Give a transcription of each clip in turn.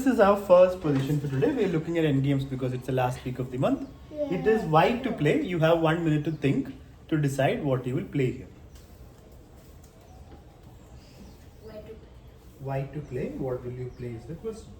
This is our first position for today. We are looking at endgames because it's the last week of the month. Yeah. It is white to play. You have 1 minute to think to decide what you will play here. White to play. What will you play is the question.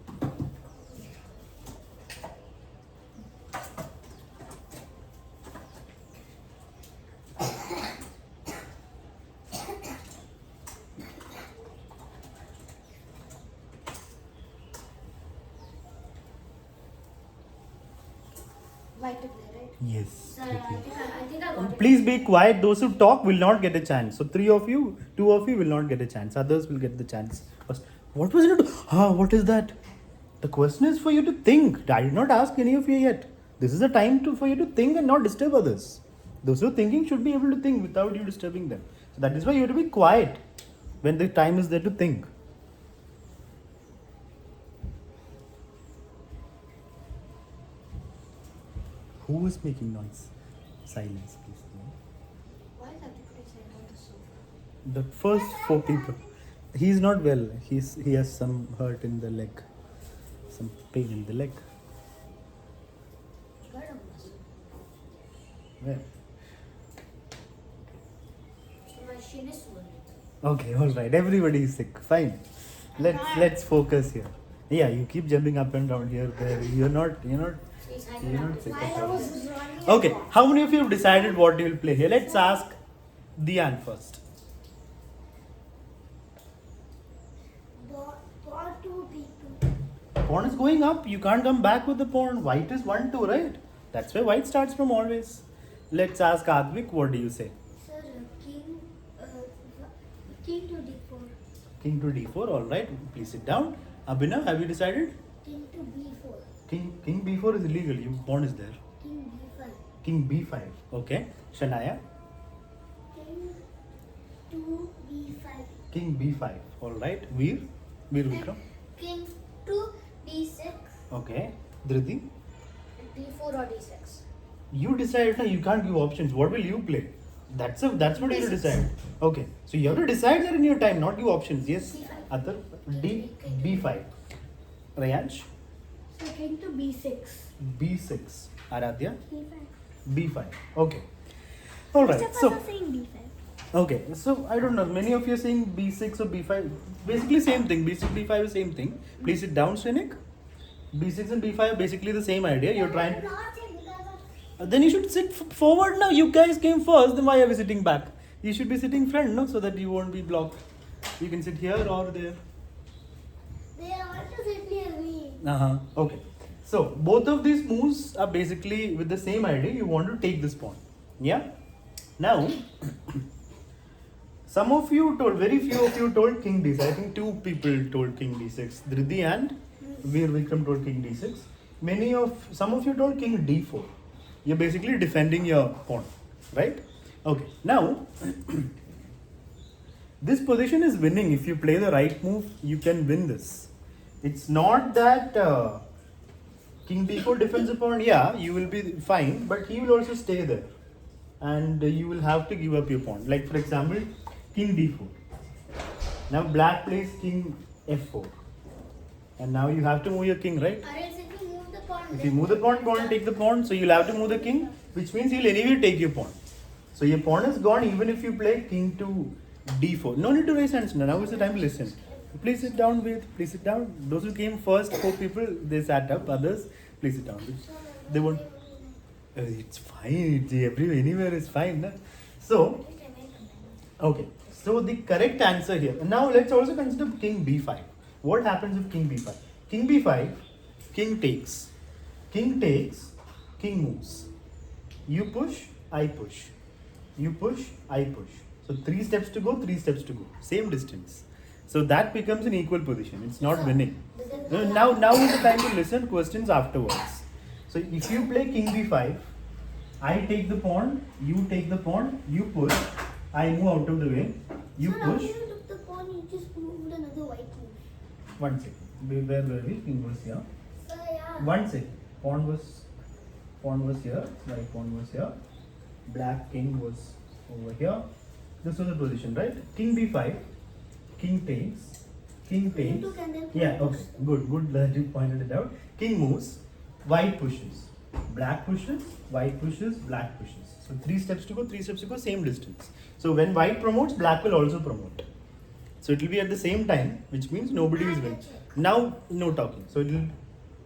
White to play, right? Yes. So, I think I got it. Please be quiet. Those who talk will not get a chance. So 3 of you, 2 of you will not get a chance. Others will get the chance. First, what was it? What is that? The question is for you to think. I did not ask any of you yet. This is a time for you to think and not disturb others. Those who are thinking should be able to think without you disturbing them. So that is why you have to be quiet when the time is there to think. Who is making noise? Silence, please. Why is everybody sitting on the sofa? The first 4 people. He is not well. He has some hurt in the leg. Some pain in the leg. Where am I? Where? My shin is swollen. Okay, all right. Everybody is sick. Fine. Let's focus here. Yeah, you keep jumping up and down here, there. You're not sick. Okay. How many of you have decided what you will play here? Let's ask Diane first. Pawn 2 people. Pawn is going up. You can't come back with the pawn. White is 1-2, right? That's why white starts from always. Let's ask Advik. What do you say? Sir, king to d4. King to d4. All right. Please sit down. Abhinav, have you decided? King to b4. King b4 is illegal. Your pawn is there. King b5. King b5. Okay. Shania? King to b5. King b5. All right. Veer Vikram. King to d6. Okay. Dhriti? d4 or d6. You decide. No, you can't give options. What will you play? That's what you have to decide. Okay. So you have to decide that in your time, not give options. Yes. C5. Athar? b5. Rayansh? So king to b6. b6. Aradhya? b5. b5. Okay. All right. So. saying b5. Okay, so I don't know. Many of you are saying B6 or B5. Basically, same thing. B6, B5 is same thing. Please sit down, Shrenik. B6 and B5 are basically the same idea. You're trying. Then you should sit forward now. You guys came first. Then why are we sitting back? You should be sitting front, no, so that you won't be blocked. You can sit here or there. They want to sit near me. Okay. So both of these moves are basically with the same idea. You want to take this pawn. Yeah. Now. Some of you told, very few of you told King D6. I think 2 people told King D6. Dhriti and Veer Vikram told King D6. Some of you told King D4. You're basically defending your pawn, right? Okay. Now, this position is winning. If you play the right move, you can win this. It's not that King D4 defends a pawn. Yeah, you will be fine, but he will also stay there, and you will have to give up your pawn. Like for example. King d4. Now black plays king f4. And now you have to move your king, right? If you move the pawn, pawn take the pawn. So you'll have to move the king, which means you'll anyway take your pawn. So your pawn is gone even if you play king to d4. No need to raise hands. Now is the time to listen. Please sit down, please sit down. Those who came first, 4 people, they sat up. Others, please sit down. They won't. It's fine. Anywhere is fine. Na? So, okay. So the correct answer here. Now let's also consider king b5. What happens if king b5? King b5, king takes. King takes, king moves. You push, I push. You push, I push. So 3 steps to go, 3 steps to go. Same distance. So that becomes an equal position. It's not winning. Now is the time to listen questions afterwards. So if you play king b5, I take the pawn, you take the pawn, you push. I move out of the way. You push. How you took the pawn? You just moved another white move. 1 second. Where were we? King was here. Yeah. 1 second. Pawn was here. White pawn was here. Black king was over here. This was the position, right? King b5. King takes. king takes. Yeah, okay, good that you pointed it out. King moves, white pushes, black pushes, white pushes, black pushes. So 3 steps to go, 3 steps to go, same distance. So when white promotes, black will also promote. So it will be at the same time, which means nobody is winning. Now, no talking. So it will.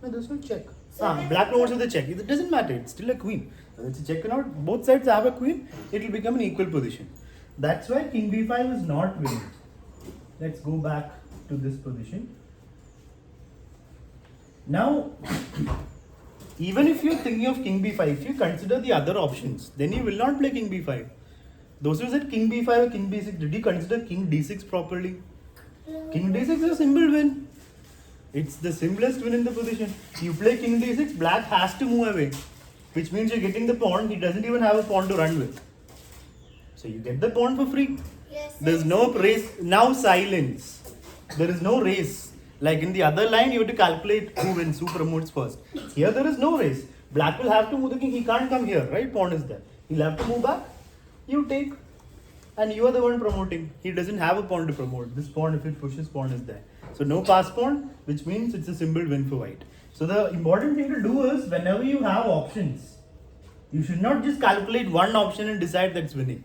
No, there's no check. Black promotes with the check. It doesn't matter. It's still a queen. Whether it's a check or not, both sides have a queen. It will become an equal position. That's why king b5 is not winning. Let's go back to this position. Now, even if you're thinking of king b5, if you consider the other options, then you will not play king b5. Those who said king b5 or king b6, did you consider king d6 properly? King d6 is a simple win. It's the simplest win in the position. You play king d6, black has to move away, which means you're getting the pawn. He doesn't even have a pawn to run with. So you get the pawn for free. Yes. There's no race. Now silence. There is no race. Like in the other line, you have to calculate who wins, who promotes first. Here there is no race. Black will have to move the king. He can't come here, right? Pawn is there. He'll have to move back. You take. And you are the one promoting. He doesn't have a pawn to promote. This pawn, if it pushes, pawn is there. So no pass pawn, which means it's a simple win for white. So the important thing to do is whenever you have options, you should not just calculate one option and decide that's winning.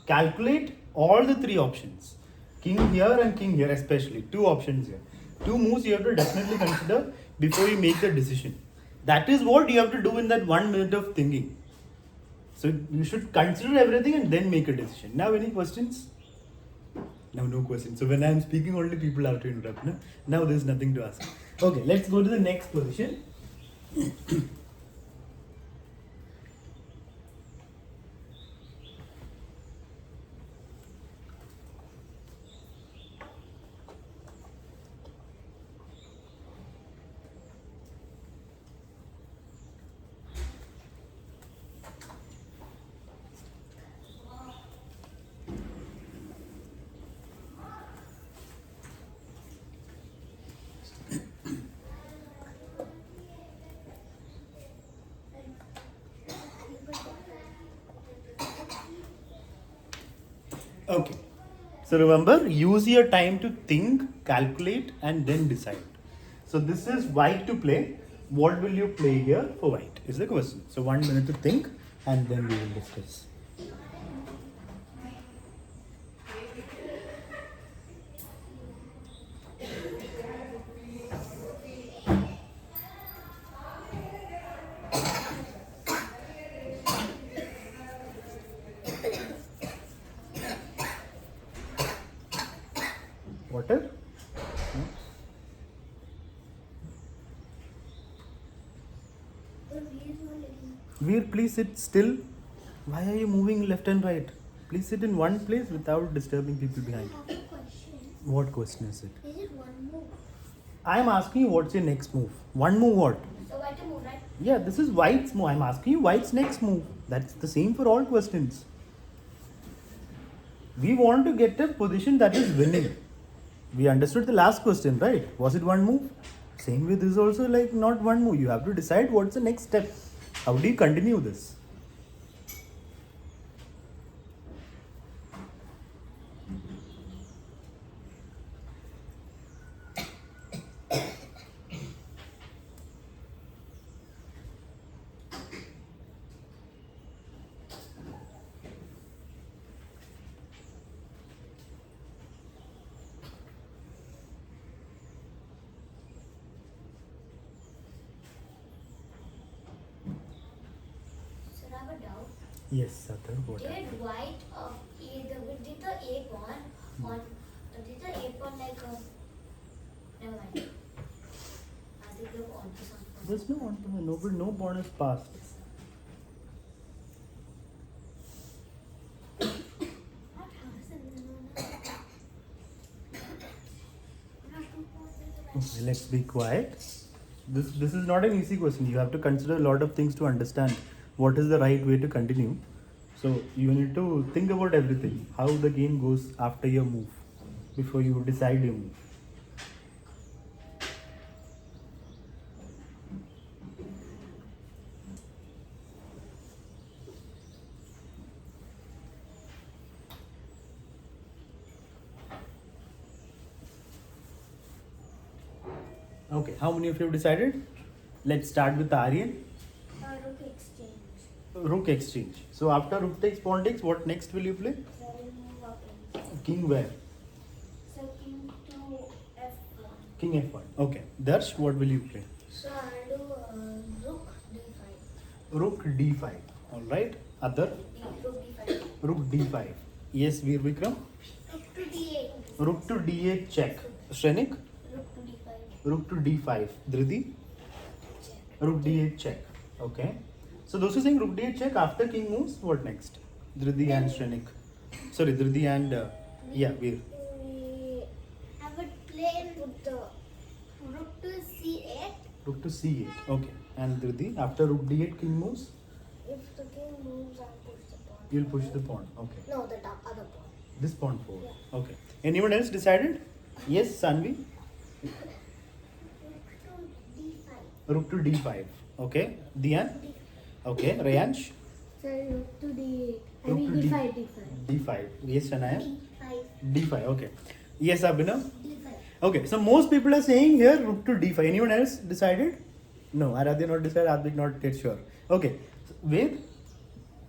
Calculate all the 3 options. King here and king here especially. 2 options here. 2 moves you have to definitely consider before you make the decision. That is what you have to do in that 1 minute of thinking. So you should consider everything and then make a decision. Now any questions? Now no questions. So when I am speaking only people have to interrupt. No? Now there is nothing to ask. Okay, let's go to the next position. Okay. So remember, use your time to think, calculate, and then decide. So this is white to play. What will you play here for white? Is the question. So 1 minute to think, and then we will discuss. Water? Veer, please sit still. Why are you moving left and right? Please sit in one place without disturbing people behind. I have a question. What question is it? Is it one move? I am asking you what's your next move. One move what? So white to move, right? Yeah, this is white's move. I'm asking you white's next move. That's the same for all questions. We want to get a position that is winning. We understood the last question, right? Was it one move? Same way, this is also like not one move. You have to decide what's the next step. How do you continue this? So I have a doubt. Yes, Satar, what Did happened? white did the A pawn on did the A pawn like never mind. I think you're on to something. There's no one, no pawn is passed. Okay, let's be quiet. This is not an easy question. You have to consider a lot of things to understand what is the right way to continue. So you need to think about everything, how the game goes after your move, before you decide your move. Okay, how many of you have decided? Let's start with Aryan. Rook exchange. Rook exchange. So after rook takes, pawn takes, what next will you play? So I will move up in. King where? So king to f1. King f1. Okay. Darsh, what will you play? So I'll do rook d5. Rook d5. Alright. Other? Rook d5. Rook d5. Yes, Veer Vikram. Rook to d8. Rook to d8 check. Shrenik? Rook to d5. Rook to d5. Dhridi? Check. Rook d8 check. Okay. So those who saying rook d8 check after king moves, what next? Dhridi and Shrenik. Sorry, Dhridi and yeah, Veer. I would play with the rook to c8. Rook to c8. Okay. And Dhridi, after rook d8 king moves, If the king moves, I'll push the pawn. you'll push the pawn. Okay. No, the other pawn. This pawn forward. Yeah. Okay. Anyone else decided? Yes, Sanvi? Rook to d5. Rook to d5. Okay. Dian? Okay. Rayansh? Sorry, rook to d8. I Rook mean to d5, d5. d5. Yes, Shanaya? d5. d5. Okay. Yes, Abhinav? d5. Okay. So most people are saying here rook to d5. Anyone else decided? No. Aradhya not decided. Advik not yet sure. Okay. Ved?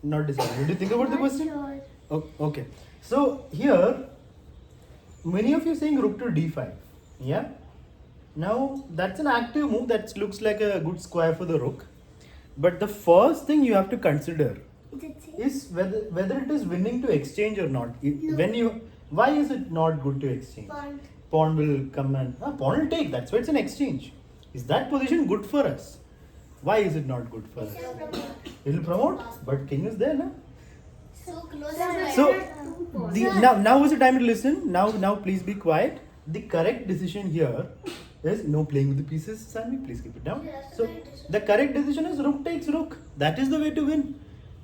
Not decided. Did you think about the question? Sure. Okay. So here, many of you saying rook to d5. Yeah. Now that's an active move that looks like a good square for the rook. But the first thing you have to consider Is it safe? is whether it is winning to exchange or not. No. When you, why is it not good to exchange? Pawn. Pawn will come and pawn will take. That's why it's an exchange. Is that position good for us? Why is it not good for us? It will promote, but king is there, na? So close. So now is the time to listen. Now please be quiet. The correct decision here is no playing with the pieces. Sanvi, please keep it down. So the correct decision is rook takes rook. That is the way to win.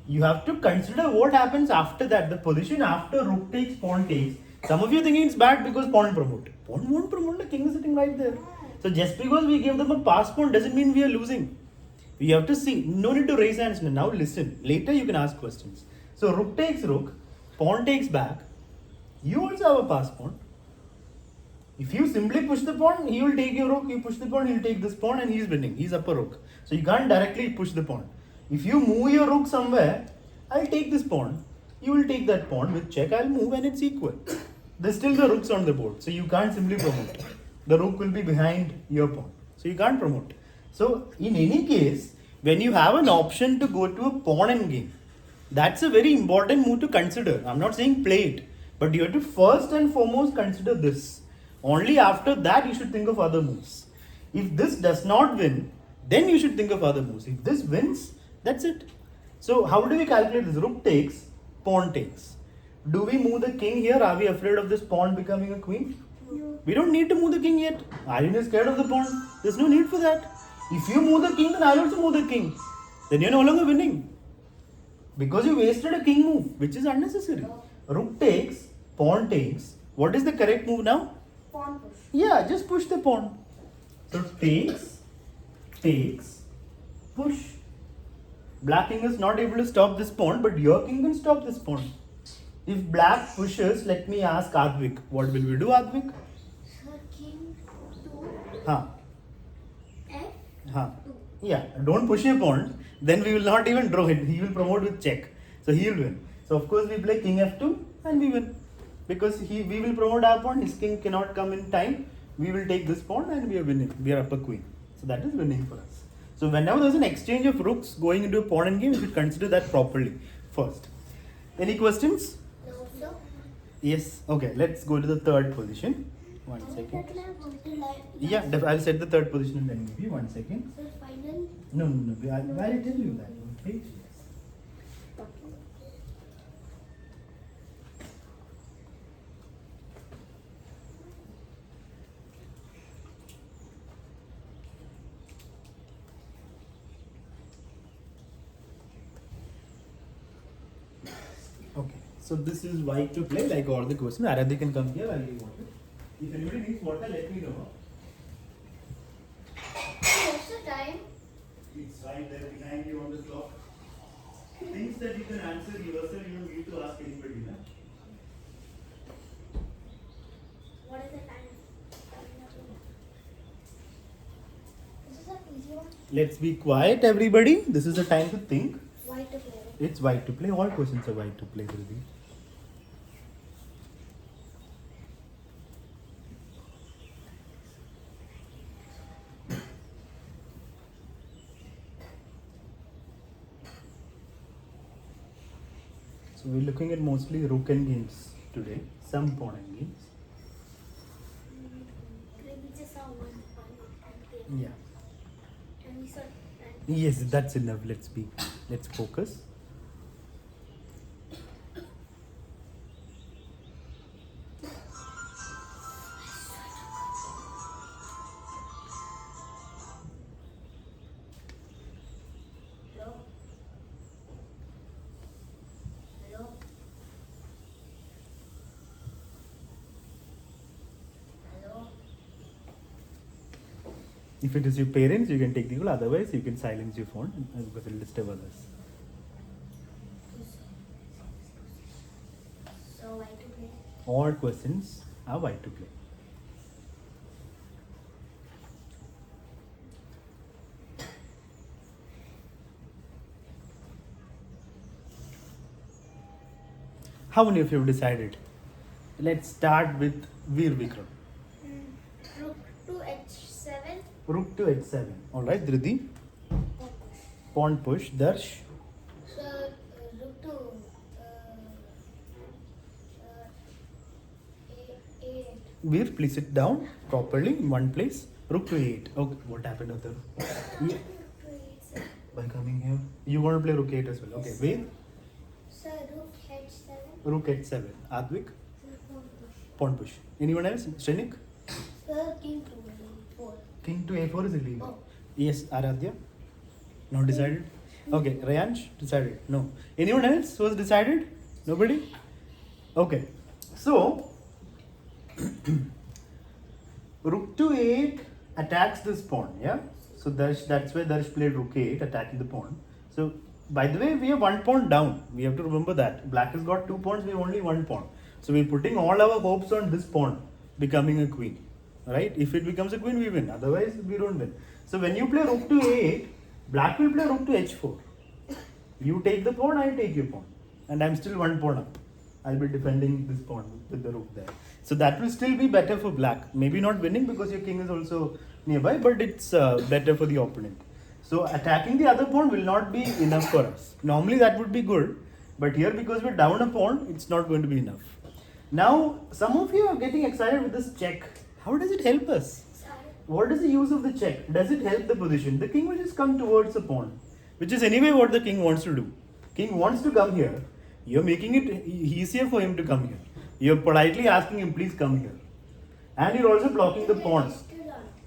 You have to consider what happens after that. The position after rook takes, pawn takes. Some of you thinking it's bad because pawn promote. Pawn won't promote. The king is sitting right there. So just because we give them a pass pawn doesn't mean we are losing. We have to see. No need to raise hands now. Listen. Later you can ask questions. So rook takes rook, pawn takes back. You also have a pass pawn. If you simply push the pawn, he will take your rook. You push the pawn, he'll take this pawn, and he's winning. He's upper rook. So you can't directly push the pawn. If you move your rook somewhere, I'll take this pawn. You will take that pawn with check. I'll move, and it's equal. There's still the rooks on the board, so you can't simply promote. The rook will be behind your pawn, so you can't promote. So in any case, when you have an option to go to a pawn endgame, that's a very important move to consider. I'm not saying play it, but you have to first and foremost consider this. Only after that you should think of other moves. If this does not win, then you should think of other moves. If this wins, that's it. So how do we calculate this? Rook takes, pawn takes. Do we move the king here? Are we afraid of this pawn becoming a queen? No. We don't need to move the king yet. Aryan is scared of the pawn. There's no need for that. If you move the king, then I'll also move the king. Then you're no longer winning. Because you wasted a king move, which is unnecessary. Rook takes, pawn takes. What is the correct move now? Pawn push. Yeah, just push the pawn. So takes, push. Black king is not able to stop this pawn, but your king can stop this pawn. If black pushes, let me ask Advik. What will we do, Advik? Sir, king to Huh. f. Huh. Yeah, don't push your pawn. Then we will not even draw it. He will promote with check. So he will win. So of course we play king f2 and we win. Because we will promote our pawn. His king cannot come in time. We will take this pawn and we are winning. We are upper queen. So that is winning for us. So whenever there is an exchange of rooks going into a pawn endgame, you should consider that properly first. Any questions? No, sir. Yes. Okay. Let's go to the third position. 1 second. Yeah, I'll set the third position and then maybe 1 second. Sir, final. No. Why did I tell you that? Okay. Okay. So this is white to play like all the questions. Aradhi can come here. I'll give water. If anybody needs water, let me know. What's the time? It's right there behind you on the clock. Things that you can answer yourself, you don't need to ask anybody. Na? What is the time? Let's be quiet, everybody. This is the time to think. White to play. It's white to play. All questions are white to play, Dhruvi. So we're looking at mostly rook and games today. Some pawn and games. We just saw one. Yeah. And we saw. Yes, that's enough. Let's focus. Hello. Hello. Hello. If it is your parents, you can take the call. Otherwise, you can silence your phone because it will disturb others. So white to play. All questions are white to play. How many of you have decided? Let's start with Veer Vikram. Rook to h7. Rook to h7. Alright, Dhriti. Pawn push. Darsh. So rook to a8. Veer, please sit down properly in one place. Rook to a8. Okay, what happened with the Rook to a7. by coming here? You want to play rook 8 as well. Okay, Veer. So rook h7. Rook h7. Advik. Pawn push. Anyone else? Shrenik? King to a4. King to a4 is illegal. Oh. Yes, Aradhya? Not decided? Okay, Rayansh? Decided? No. Anyone else was decided? Nobody? Okay. So, rook to 8 attacks this pawn, yeah? So that's why Darsh played rook 8, attacking the pawn. So, by the way, we have one pawn down. We have to remember that. Black has got 2 pawns, we have only 1 pawn. So, we're putting all our hopes on this pawn becoming a queen. Right? If it becomes a queen, we win. Otherwise, we don't win. So, when you play rook to a8, Black will play rook to h4. You take the pawn, I take your pawn. And I'm still 1 pawn up. I'll be defending this pawn with the rook there. So that will still be better for black. Maybe not winning because your king is also nearby, but it's better for the opponent. So attacking the other pawn will not be enough for us. Normally that would be good, but here because we're down a pawn, it's not going to be enough. Now, some of you are getting excited with this check. How does it help us? What is the use of the check? Does it help the position? The king will just come towards the pawn, which is anyway what the king wants to do. King wants to come here. You're making it easier for him to come here. You're politely asking him, please come here. And you're also blocking the pawns.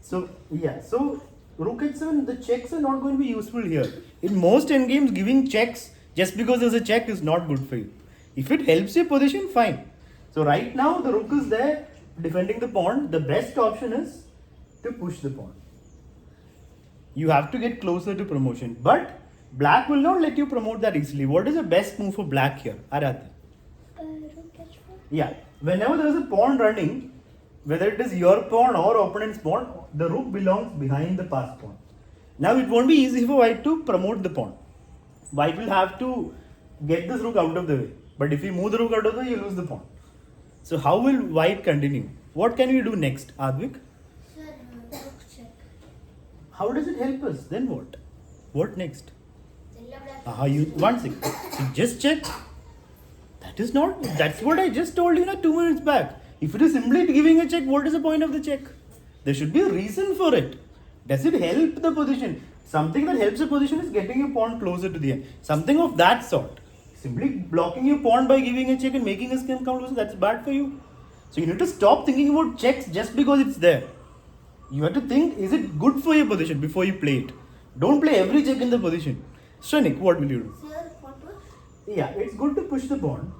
So, yeah. So, rook h7, the checks are not going to be useful here. In most endgames, giving checks just because there's a check is not good for you. If it helps your position, fine. So, right now, the rook is there defending the pawn. The best option is to push the pawn. You have to get closer to promotion. But, black will not let you promote that easily. What is the best move for black here? Aradhya. Rook h4. Yeah, whenever there is a pawn running, whether it is your pawn or opponent's pawn, the rook belongs behind the passed pawn. Now it won't be easy for white to promote the pawn. White will have to get this rook out of the way. But if you move the rook out of the way, you lose the pawn. So how will white continue? What can we do next, Advik? Sir, rook check. How does it help us? Then what? What next? Black. You one second. So just check. That is not. That's what I just told you 2 minutes back. If it is simply giving a check, what is the point of the check? There should be a reason for it. Does it help the position? Something that helps the position is getting your pawn closer to the end. Something of that sort. Simply blocking your pawn by giving a check and making a skin come closer, that's bad for you. So you need to stop thinking about checks just because it's there. You have to think, is it good for your position before you play it? Don't play every check in the position. Shrenik, what will you do? Sir, pawn push. Yeah, it's good to push the pawn.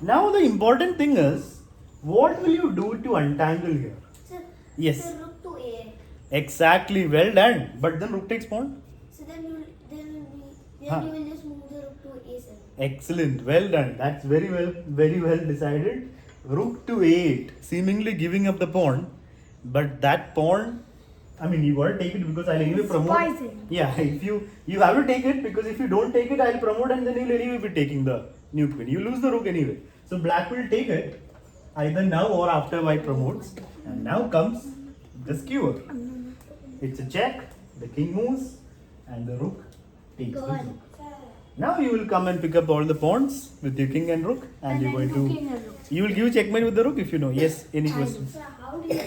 Now the important thing is, what will you do to untangle here? Sir, Yes. sir, rook to a8. Exactly, well done. But then rook takes pawn. So then you Huh. will just move the rook to a7. Excellent, well done. That's very well decided. Rook to a8, seemingly giving up the pawn, but that pawn I mean, you gotta take it because I'll anyway It's promote. poison. Yeah, if you have to take it because if you don't take it, I'll promote and then you'll anyway be taking the new queen. You lose the rook anyway. So black will take it either now or after white promotes. And now comes the skewer. It's a check. The king moves, and the rook takes the rook. Now you will come and pick up all the pawns with your king and rook, and you're going to. You will give checkmate with the rook if you know. Yes. Any questions? Sir, how do you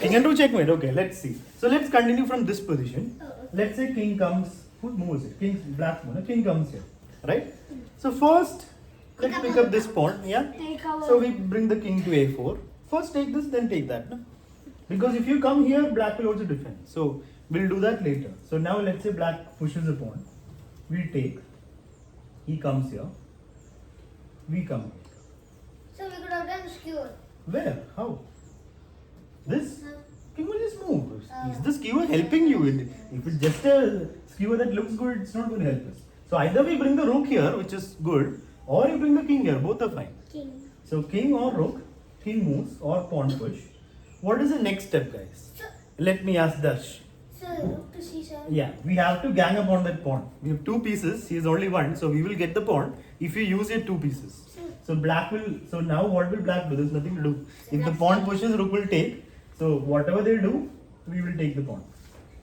King and rook checkmate. Okay, let's see. So let's continue from this position. Let's say king comes. Who moves it? King black moves. King comes here, right? So first, let's pick up this pawn. Yeah. So we bring the king to a4. First take this, then take that. No? Because if you come here, black will also defend. So we'll do that later. So now let's say black pushes a pawn. We take. He comes here. We come here. So we could have done skewer. Where? How? This? Huh? King will just move. Is the skewer helping you? If it's just a skewer that looks good, it's not going to help us. So either we bring the rook here, which is good, or you bring the king here. Both are fine. King. So king or rook, king moves or pawn push. What is the next step, guys? So, Let me ask Dash. sir, rook to c7. Yeah, we have to gang up on that pawn. We have two pieces. He has only one, so we will get the pawn if you use your two pieces. So black will. So now what will black do? There's nothing to do. If the pawn pushes, rook will take. So whatever they do, we will take the pawn.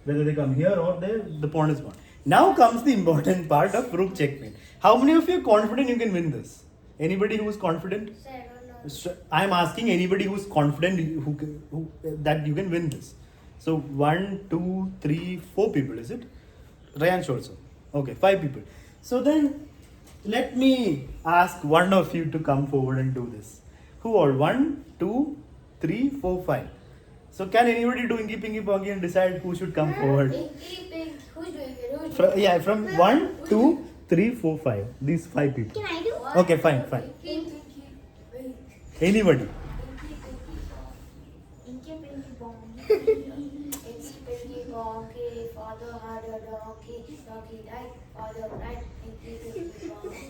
Whether they come here or there, the pawn is gone. Now comes the important part of rook checkmate. How many of you are confident you can win this? Anybody who is confident? Sir, I don't know. I am asking anybody who is confident who that you can win this. So 1, 2, 3, 4 people, is it? Rayansh also. Okay, 5 people. So then let me ask one of you to come forward and do this. Who all? 1, 2, 3, 4, 5. So can anybody do inky pinky ponky and decide who should come forward? Pinky, pink. Who's doing it? Who's doing it? Yeah, from 1, 2, 3, 4, 5. These 5 people. Can I do? Okay, fine, fine. Pinky, wait. Anybody. Pinky, pinky, bonky. Pinky, pinky, bonky. Father had a donkey. Donkey died. Father died. Pinky, pinky, bonky.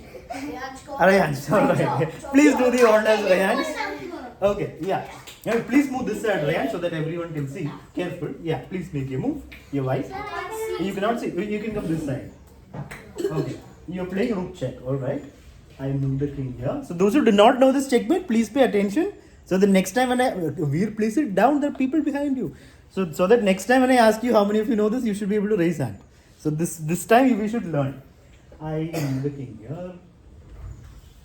Rayansh, alright. Please do the honors, Rayansh. Okay, yeah. Yeah, please move this side, Rayansh, so that everyone can see. Careful. Yeah, please make your move. Your wife. You cannot see. You can come this side. Okay. You're playing rook check, alright. I move the king here. So those who do not know this checkmate, please pay attention. So the next time when Veer, place it down, there are people behind you. So that next time when I ask you how many of you know this, you should be able to raise hand. So this time we should learn. I move the king here.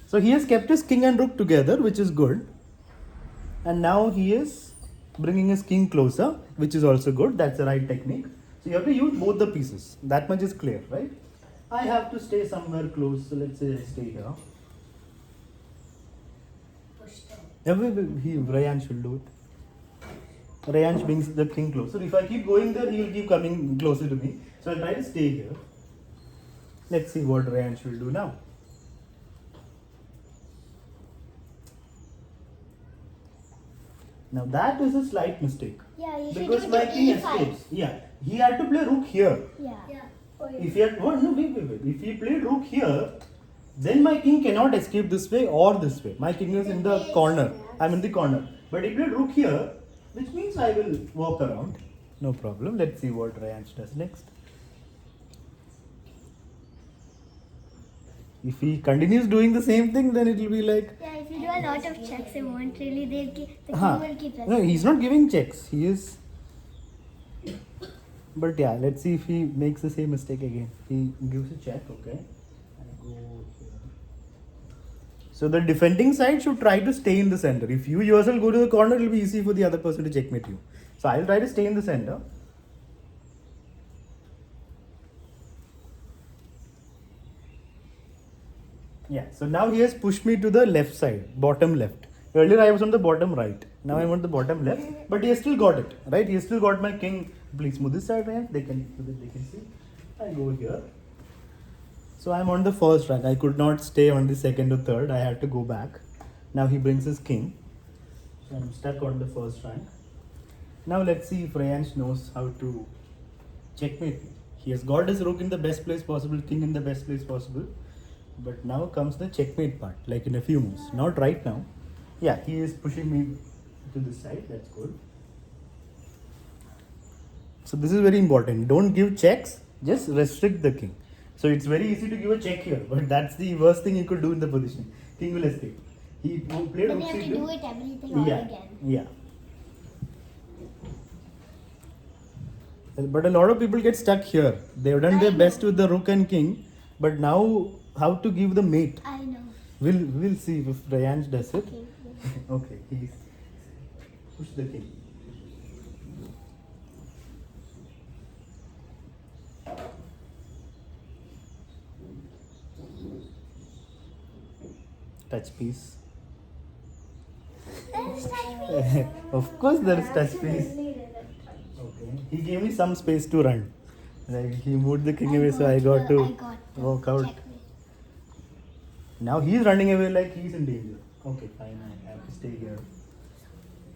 So he has kept his king and rook together, which is good. And now he is bringing his king closer, which is also good. That's the right technique. So you have to use both the pieces. That much is clear, right? I have to stay somewhere close. So let's say I stay here. Rayansh will do it. Rayansh brings the king closer. If I keep going there, he will keep coming closer to me. So I'll try to stay here. Let's see what Rayansh will do now. Now that is a slight mistake. Yeah, you should Because give my it to king E5. escapes. Yeah. He had to play rook here. Yeah. If he had wait. If he played rook here, then my king cannot escape this way or this way. My king is in the corner. I'm in the corner. But he played rook here, which means I will walk around. No problem. Let's see what Rayansh does next. If he continues doing the same thing, then it will be like. Yeah, if you do a lot of checks, it won't really. The king will keep No, he's not giving checks. He is. But yeah, let's see if he makes the same mistake again. He gives a check, okay. And go here. So the defending side should try to stay in the center. If you yourself go to the corner, it will be easy for the other person to checkmate you. So I'll try to stay in the center. Yeah, so now he has pushed me to the left side, bottom left. Earlier I was on the bottom right. Now I'm on the bottom left, but he has still got it, right? He has still got my king. Please move this side, right? They can see. I go here. So I'm on the first rank. I could not stay on the second or third. I had to go back. Now he brings his king. So I'm stuck on the first rank. Now let's see if Rayansh knows how to checkmate me. He has got his rook in the best place possible, king in the best place possible. But now comes the checkmate part, like in a few moves. Not right now. Yeah, he is pushing me to this side. That's good. So this is very important. Don't give checks. Just restrict the king. So it's very easy to give a check here, but that's the worst thing you could do in the position. King will escape. He played Then rook you have to c2. do it everything all again. Yeah. But a lot of people get stuck here. They've done their best with the rook and king, but now how to give the mate? I know. We'll see if Rayanj does it. Okay. Okay, he's push the king. Touch piece. There's touch Of course, there is touch piece. Okay. He gave me some space to run. Like he moved the king away, so I got to walk out. Checkmate. Now he's running away like he's in danger. Okay, fine. I have to stay here.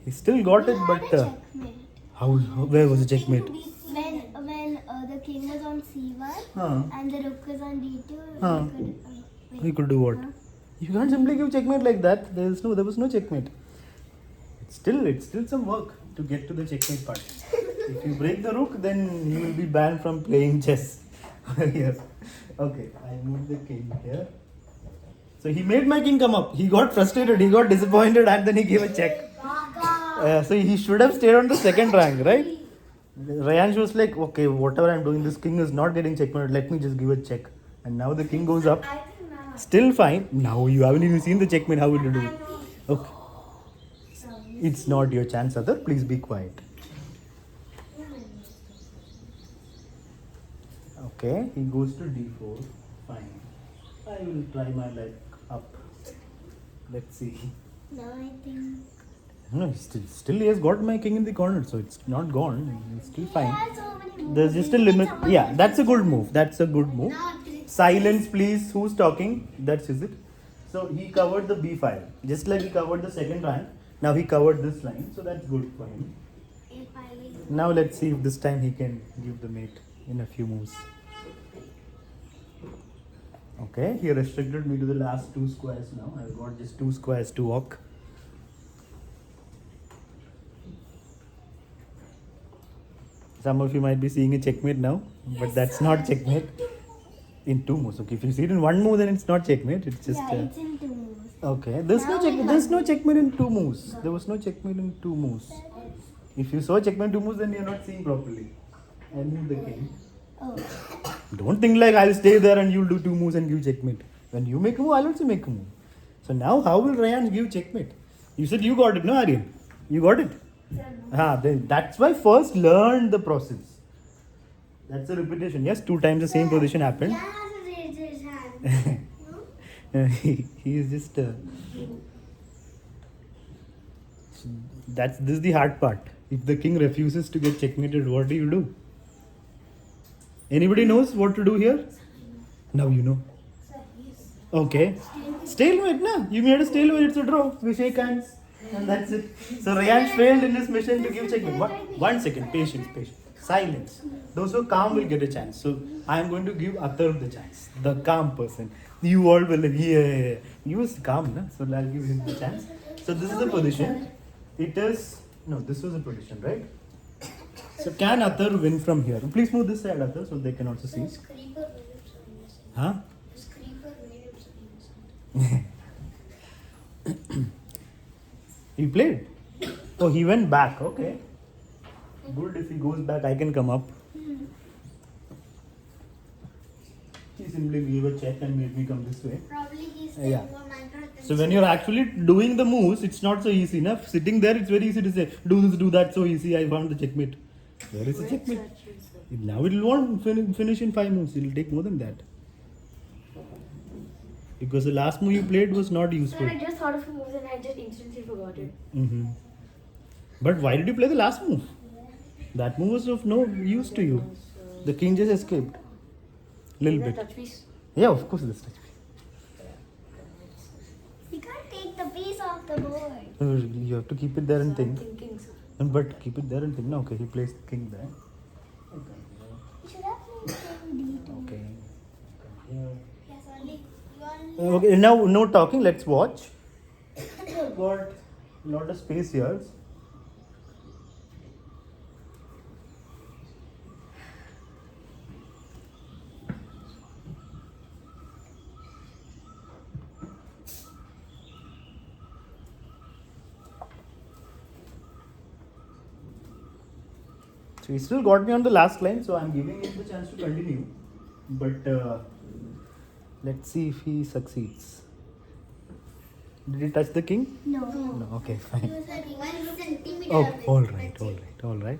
He still got it, but Checkmate. where was the checkmate? When the king was on c1 Huh. and the rook was on d2, Huh. He could do what? You can't simply give checkmate like that. There was no checkmate. It's still some work to get to the checkmate part. If you break the rook, then you will be banned from playing chess. Here. Okay, I moved the king here. So he made my king come up. He got frustrated, he got disappointed, and then he gave a check. So he should have stayed on the second rank, right? Rayanj was like, okay, whatever I'm doing, this king is not getting checkmate. Let me just give a check. And now the king goes up. Still fine. Now you haven't even seen the checkmate. How will you do it? Okay. It's not your chance, Adar. Please be quiet. Okay, he goes to d4. Fine. I will try my luck up. Let's see. Now I think. No, still he has got my king in the corner, so it's not gone. It's still fine. Yeah, so many moves. There's just a limit. Yeah, that's a good move. That's a good move. Silence, please. Who's talking? That's is it. So he covered the b file, just like he covered the second rank. Now he covered this line, so that's good for him. Now let's see if this time he can give the mate in a few moves. Okay, he restricted me to the last 2 squares now. I've got just 2 squares to walk. Some of you might be seeing a checkmate now, but that's not checkmate. In 2 moves. Okay, if you see it in 1 move, then it's not checkmate. It's just. Yeah, it's in 2 moves. Okay, there's no check. There's no checkmate in 2 moves. There was no checkmate in 2 moves. If you saw checkmate 2 moves, then you're not seeing properly. I move the king. Oh. Don't think like I'll stay there and you'll do 2 moves and give checkmate. When you make a move, I'll also make a move. So now, how will Rayan give checkmate? You said you got it, no, Aryan? You got it. Then that's why first learn the process. That's a repetition. Yes, 2 times the same position happened. he is just. This is the hard part. If the king refuses to get checkmated, what do you do? Anybody knows what to do here? Now you know. Okay. Stalemate, na? You made a stalemate, it's a draw. We shake hands. And that's it. So Rayan failed in his mission to give checkmate. 1 second. Patience. Silence. Those who are calm will get a chance. So I am going to give Atar the chance. The calm person. You all will yeah. He was calm, na? So I'll give him the chance. So this is the position. It is this was the position, right? So can Atar win from here? Please move this side, Atar, so they can also see. Huh? He played. Oh, he went back. Okay. Good. If he goes back, I can come up. He simply gave a check and made me come this way. Probably he's Yeah. So when you're actually doing the moves, it's not so easy enough. Sitting there, it's very easy to say, do this, do that, so easy. I found the checkmate. Where is the checkmate? Now it will want finish in 5 moves. It will take more than that. Because the last move you played was not useful. I just thought of a move and I just instantly forgot it. But why did you play the last move? That move was of no use to you. The king just escaped. Little bit. Touch piece. Yeah, of course, this touch piece. You can't take the piece off the board. You have to keep it there and So I'm think. thinking so. But keep it there and think. No, okay, he plays king there. You should have played king d2. Okay. Yes, only. Okay, now no talking. Let's watch. Got a lot of space here. So he still got me on the last line, so I'm giving him the chance to continue. But let's see if he succeeds. Did he touch the king? No. No. Okay, It fine. was like 1 centimeter. Oh, away. all right, all right, all right.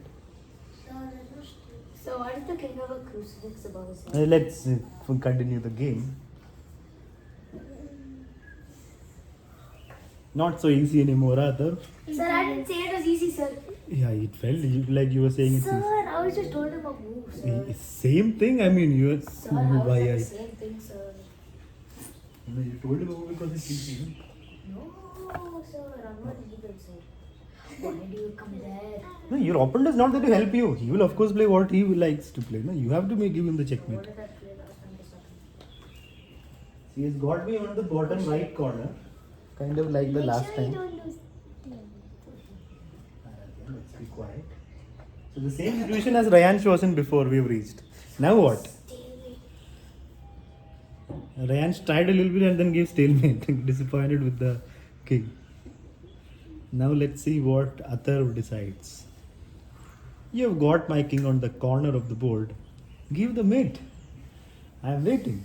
So why does the king have a crucifix above his head? Let's continue the game. Not so easy anymore, either. Sir, I didn't say it was easy, sir. Yeah, it felt like you were saying it's Sir, easy. I was just told him a move, sir. Same thing. I mean, you. Sir, I was Why? like the same thing, sir. No, you told him because it's easy. No, sir, I'm not legal, sir. Why do you come there? No, your opponent is not there to help you. He will of course play what he likes to play. No, you have to give him the checkmate. What did I play last time? Just second. He has got me on the bottom right corner, kind of like the Make last sure time. you don't lose. Let's be quiet. So the same situation as Ryan was in before we've reached. Now what? Ryan tried a little bit and then gave stalemate. Disappointed with the king. Now let's see what Atharv decides. You have got my king on the corner of the board. Give the mate. I am waiting.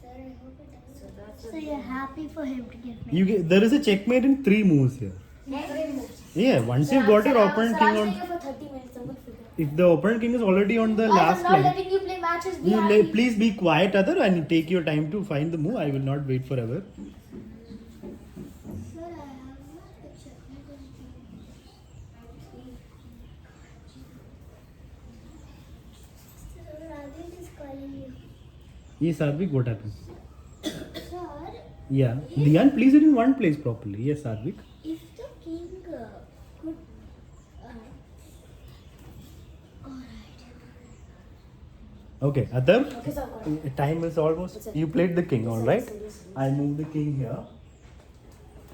Sir, I hope it doesn't. So that's So you're happy for him to give me. You there is a checkmate in 3 moves here. Yeah, once you've got your opponent king on. Sir, for 30 minutes. I'm gonna figure If the opponent king is already on the it. last I'm not line, letting you play matches. Be you happy. please be quiet, Atharv, and take your time to find the move. I will not wait forever. Sir, I have not the checkmate on Sir, Radhik is calling you. Yes, Sarvik, what happened? Sir, Yeah. Diyan, please sit in one place properly. Yes, Sarvik. if the king could. Alright. Okay, Atharv, Okay, sir, got it. time is almost. You played the king, alright? I move the king here.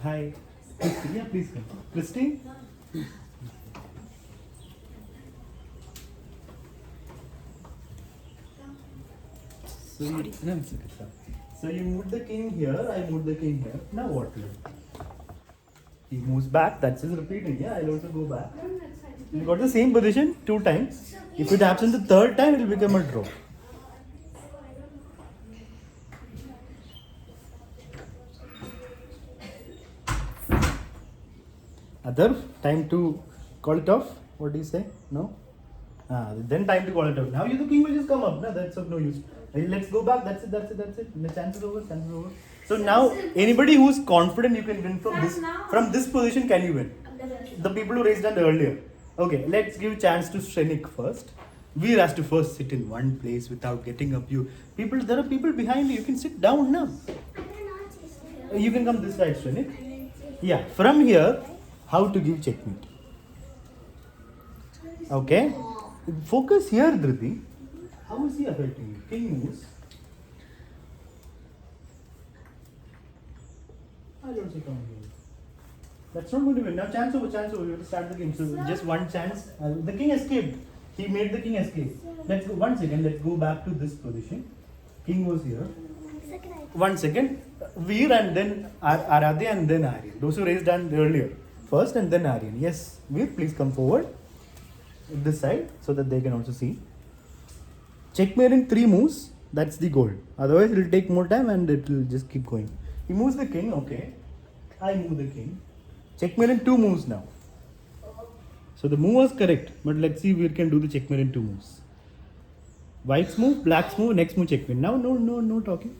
Hi. Christy, yeah, please come. Christy? So you, no, it's okay, sir. So you move the king here, I move the king here. Now what? He moves back, that's his repeating. Yeah, I'll also go back. You got the same position 2 times. If it happens the 3rd time, it will become a draw. Atharv, time to call it off. What do you say? No? Then time to call it off. Now you the king will just come up. No, that's of no use. Let's go back. That's it. The chance is over. So now anybody who's confident you can win from this position, can you win? The people who raised hand earlier. Okay, let's give chance to Shrenik first. Veer has to first sit in one place without getting up. There are people behind you. You can sit down now. You can come this side, Shrenik. Yeah, from here, how to give checkmate. Okay, focus here, Dhriti. How is he affecting you? King moves. I'll also come here. That's not going to win. Now chance over. You have to start the game. So just one chance. The king escaped. He made the king escape. Let's go. 1 second. Let's go back to this position. King was here. 1 second. Veer and then Aradhya and then Aryan. Those who raised hand earlier. First and then Aryan. Yes, Veer, please come forward. This side so that they can also see. Checkmate in 3 moves. That's the goal. Otherwise, it will take more time and it will just keep going. He moves the king. Okay. I move the king. Checkmate in 2 moves now. So the move was correct, but let's see if we can do the checkmate in 2 moves. White's move, black's move, next move checkmate. Now no talking.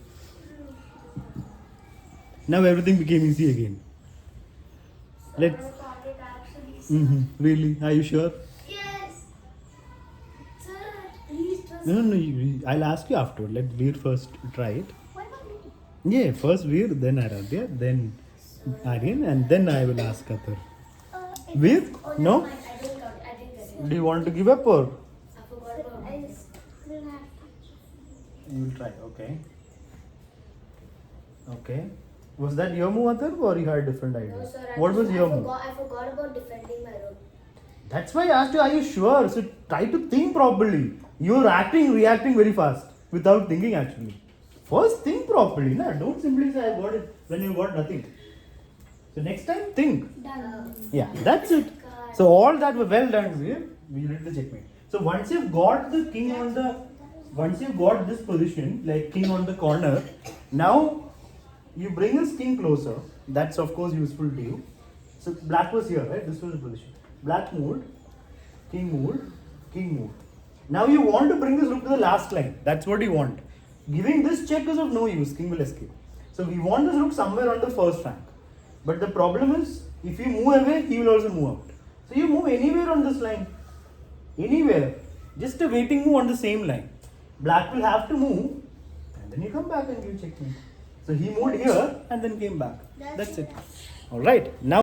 Now everything became easy again. Let's. Really? Are you sure? Yes. Sir, please trust No. I'll ask you afterward. Let Veer first try it. What about me? Yeah, first Veer, then Aradhya, then Aryan, and then I will ask Atharv. Veer? No? I didn't got it. I didn't get it. Do you want to give up or? I forgot about I it. still have. You will try, okay. Okay. Was that your move, Atharv, or you had a different idea? No, sir. What was your move? I forgot about defending my rook. That's why I asked you, are you sure? So try to think properly. You're reacting very fast without thinking actually. First think properly, na? Don't simply say I got it when you got nothing. So next time think. Done. Yeah, that's it. So all that were well done, we did the checkmate. So once you've got the king on the, once you've got this position, like king on the corner, now you bring his king closer. That's of course useful to you. So black was here, right? This was the position. Black moved, king moved, king moved. Now you want to bring this rook to the last line. That's what you want. Giving this check is of no use. King will escape. So we want this rook somewhere on the first rank. But the problem is, if you move away, he will also move out. So you move anywhere on this line. Anywhere. Just a waiting move on the same line. Black will have to move, and then you come back and give checkmate. So he moved here and then came back. That's it. Alright. Now